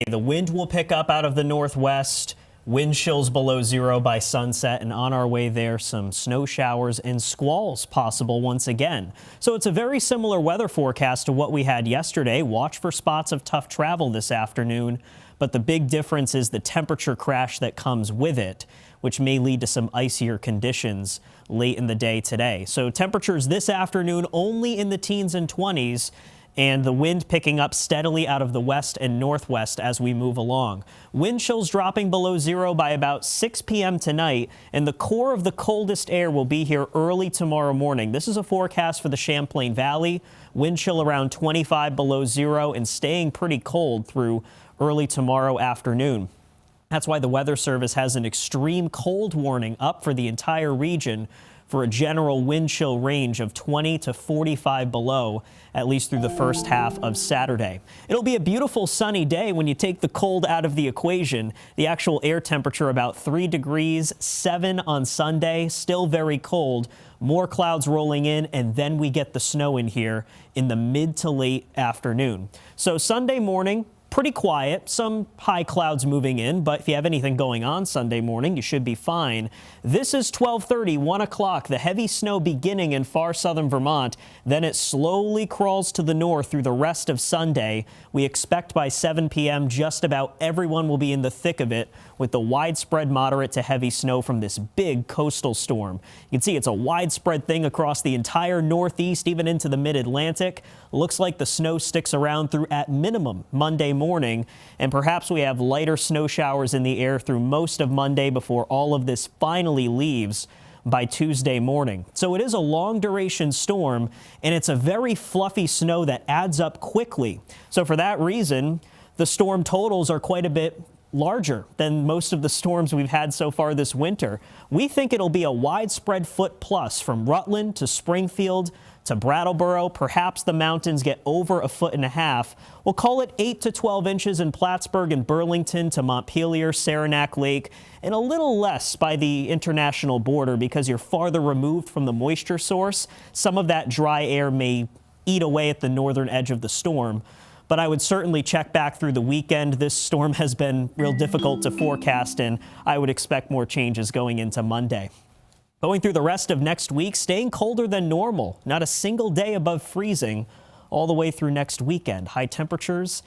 The wind will pick up out of the northwest. Wind chills below zero by sunset, and on our way there, some snow showers and squalls possible once again. So it's a very similar weather forecast to what we had yesterday. Watch for spots of tough travel this afternoon, but the big difference is the temperature crash that comes with it, which may lead to some icier conditions late in the day today. So temperatures this afternoon only in the teens and 20s. And the wind picking up steadily out of the west and northwest as we move along. Wind chills dropping below zero by about 6 p.m. tonight, and the core of the coldest air will be here early tomorrow morning. This is a forecast for the Champlain Valley. Wind chill around 25 below zero and staying pretty cold through early tomorrow afternoon. That's why the Weather Service has an extreme cold warning up for the entire region for a general wind chill range of 20 to 45 below, at least through the first half of Saturday. It'll be a beautiful sunny day when you take the cold out of the equation. The actual air temperature about 3 degrees, 7 on Sunday, still very cold. More clouds rolling in, and then we get the snow in here in the mid to late afternoon. So Sunday morning, pretty quiet, some high clouds moving in, but if you have anything going on Sunday morning, you should be fine. This is 12:30, 1 o'clock, the heavy snow beginning in far southern Vermont. Then it slowly crawls to the north through the rest of Sunday. We expect by 7 p.m. just about everyone will be in the thick of it with the widespread moderate to heavy snow from this big coastal storm. You can see it's a widespread thing across the entire northeast, even into the mid-Atlantic. Looks like the snow sticks around through at minimum Monday morning, and perhaps we have lighter snow showers in the air through most of Monday before all of this finally leaves by Tuesday morning. So it is a long duration storm, and it's a very fluffy snow that adds up quickly. So for that reason, the storm totals are quite a bit larger than most of the storms we've had so far this winter. We think it'll be a widespread foot plus from Rutland to Springfield to Brattleboro. Perhaps the mountains get over 1.5 feet. We'll call it 8 to 12 inches in Plattsburgh and Burlington to Montpelier, Saranac Lake, and a little less by the international border because you're farther removed from the moisture source. Some of that dry air may eat away at the northern edge of the storm. But I would certainly check back through the weekend. This storm has been real difficult to forecast, and I would expect more changes going into Monday. Going through the rest of next week, staying colder than normal. Not a single day above freezing all the way through next weekend. High temperatures